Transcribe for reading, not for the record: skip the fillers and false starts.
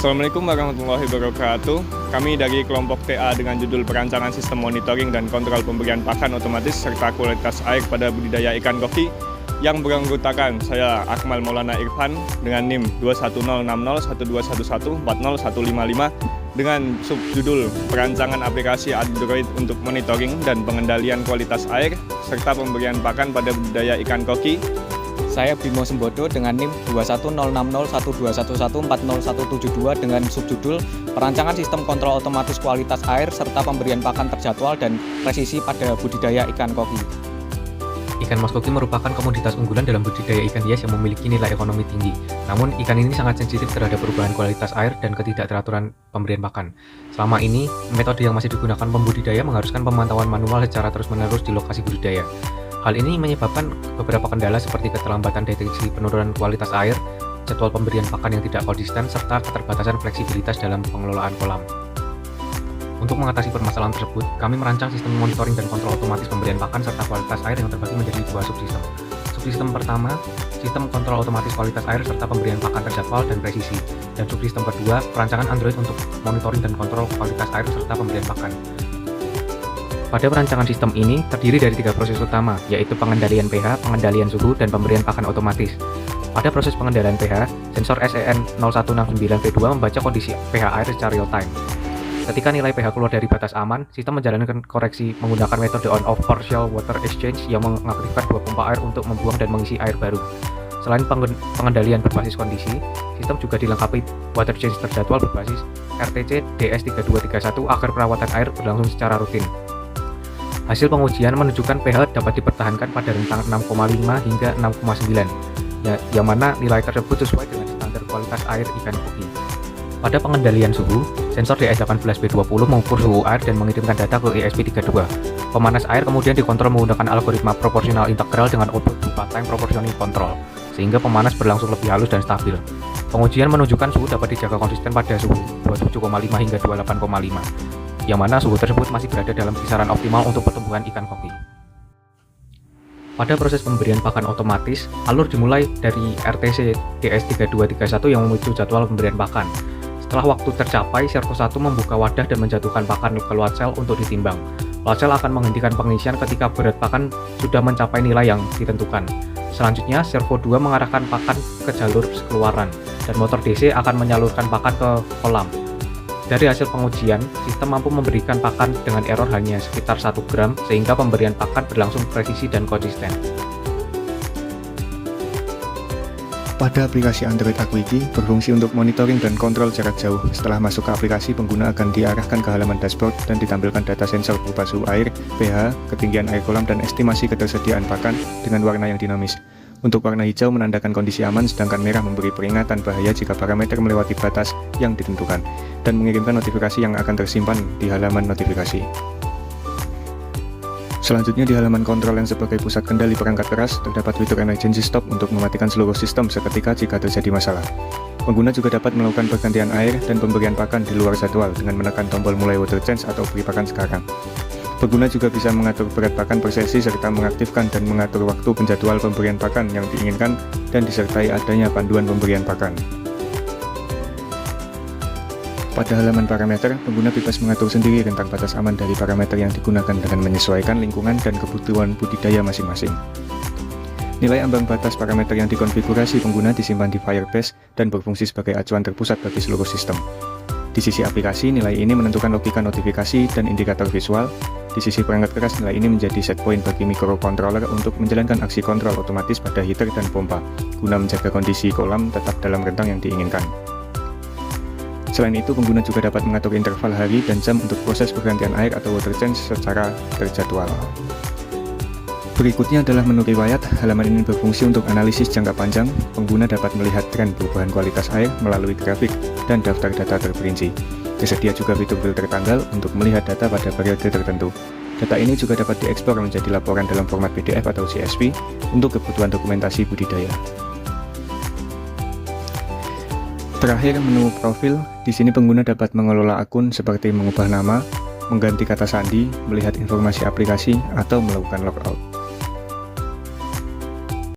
Assalamualaikum warahmatullahi wabarakatuh. Kami dari kelompok TA dengan judul Perancangan Sistem Monitoring dan Kontrol Pemberian Pakan Otomatis serta Kualitas Air pada Budidaya Ikan Koki yang beranggotakan saya Akmal Maulana Irfan dengan NIM 210601211401155 dengan subjudul Perancangan Aplikasi Android untuk Monitoring dan Pengendalian Kualitas Air serta Pemberian Pakan pada Budidaya Ikan Koki. Saya Bimo Sembodo dengan NIM 210601211401172 dengan subjudul Perancangan Sistem Kontrol Otomatis Kualitas Air serta Pemberian Pakan Terjadwal dan Presisi pada Budidaya Ikan Koki. Ikan mas koki merupakan komoditas unggulan dalam budidaya ikan hias yang memiliki nilai ekonomi tinggi. Namun, ikan ini sangat sensitif terhadap perubahan kualitas air dan ketidakteraturan pemberian pakan. Selama ini, metode yang masih digunakan pembudidaya mengharuskan pemantauan manual secara terus-menerus di lokasi budidaya. Hal ini menyebabkan beberapa kendala seperti keterlambatan deteksi penurunan kualitas air, jadwal pemberian pakan yang tidak konsisten, serta keterbatasan fleksibilitas dalam pengelolaan kolam. Untuk mengatasi permasalahan tersebut, kami merancang sistem monitoring dan kontrol otomatis pemberian pakan serta kualitas air yang terbagi menjadi dua subsistem. Subsistem pertama, sistem kontrol otomatis kualitas air serta pemberian pakan terjadwal dan presisi. Dan subsistem kedua, perancangan Android untuk monitoring dan kontrol kualitas air serta pemberian pakan. Pada perancangan sistem ini terdiri dari tiga proses utama, yaitu pengendalian pH, pengendalian suhu, dan pemberian pakan otomatis. Pada proses pengendalian pH, sensor SEN 0169V2 membaca kondisi pH air secara real time. Ketika nilai pH keluar dari batas aman, sistem menjalankan koreksi menggunakan metode on-off partial water exchange yang mengaktifkan dua pompa air untuk membuang dan mengisi air baru. Selain pengendalian berbasis kondisi, sistem juga dilengkapi water change terjadwal berbasis RTC DS3231 agar perawatan air berlangsung secara rutin. Hasil pengujian menunjukkan pH dapat dipertahankan pada rentang 6,5 hingga 6,9, yang mana nilai tersebut sesuai dengan standar kualitas air ikan koki. Pada pengendalian suhu, sensor DS18B20 mengukur suhu air dan mengirimkan data ke ESP32. Pemanas air kemudian dikontrol menggunakan algoritma proporsional integral dengan output berupa time proportioning control, sehingga pemanas berlangsung lebih halus dan stabil. Pengujian menunjukkan suhu dapat dijaga konsisten pada suhu 27,5 hingga 28,5, yang mana suhu tersebut masih berada dalam kisaran optimal untuk pertumbuhan ikan koki. Pada proses pemberian pakan otomatis, alur dimulai dari RTC DS3231 yang memicu jadwal pemberian pakan. Setelah waktu tercapai, servo 1 membuka wadah dan menjatuhkan pakan ke load cell untuk ditimbang. Load cell akan menghentikan pengisian ketika berat pakan sudah mencapai nilai yang ditentukan. Selanjutnya, servo 2 mengarahkan pakan ke jalur keluaran, dan motor DC akan menyalurkan pakan ke kolam. Dari hasil pengujian, sistem mampu memberikan pakan dengan error hanya sekitar 1 gram, sehingga pemberian pakan berlangsung presisi dan konsisten. Pada aplikasi Android Aquiki berfungsi untuk monitoring dan kontrol jarak jauh. Setelah masuk ke aplikasi, pengguna akan diarahkan ke halaman dashboard dan ditampilkan data sensor berupa suhu air, pH, ketinggian air kolam, dan estimasi ketersediaan pakan dengan warna yang dinamis. Untuk warna hijau menandakan kondisi aman, sedangkan merah memberi peringatan bahaya jika parameter melewati batas yang ditentukan, dan mengirimkan notifikasi yang akan tersimpan di halaman notifikasi. Selanjutnya di halaman kontrol yang sebagai pusat kendali perangkat keras, terdapat fitur emergency stop untuk mematikan seluruh sistem seketika jika terjadi masalah. Pengguna juga dapat melakukan pergantian air dan pemberian pakan di luar jadwal dengan menekan tombol mulai water change atau beri pakan sekarang. Pengguna juga bisa mengatur berat pakan per sesi serta mengaktifkan dan mengatur waktu penjadwal pemberian pakan yang diinginkan dan disertai adanya panduan pemberian pakan. Pada halaman parameter, pengguna bebas mengatur sendiri tentang batas aman dari parameter yang digunakan dengan menyesuaikan lingkungan dan kebutuhan budidaya masing-masing. Nilai ambang batas parameter yang dikonfigurasi pengguna disimpan di Firebase dan berfungsi sebagai acuan terpusat bagi seluruh sistem. Di sisi aplikasi, nilai ini menentukan logika notifikasi dan indikator visual. Di sisi perangkat keras, nilai ini menjadi set point bagi microcontroller untuk menjalankan aksi kontrol otomatis pada heater dan pompa, guna menjaga kondisi kolam tetap dalam rentang yang diinginkan. Selain itu, pengguna juga dapat mengatur interval hari dan jam untuk proses pergantian air atau water change secara terjadwal. Berikutnya adalah menu riwayat. Halaman ini berfungsi untuk analisis jangka panjang. Pengguna dapat melihat tren perubahan kualitas air melalui grafik dan daftar data terperinci. Tersedia juga fitur filter tanggal untuk melihat data pada periode tertentu. Data ini juga dapat diekspor menjadi laporan dalam format PDF atau CSV untuk kebutuhan dokumentasi budidaya. Terakhir, menu profil. Di sini pengguna dapat mengelola akun seperti mengubah nama, mengganti kata sandi, melihat informasi aplikasi, atau melakukan logout.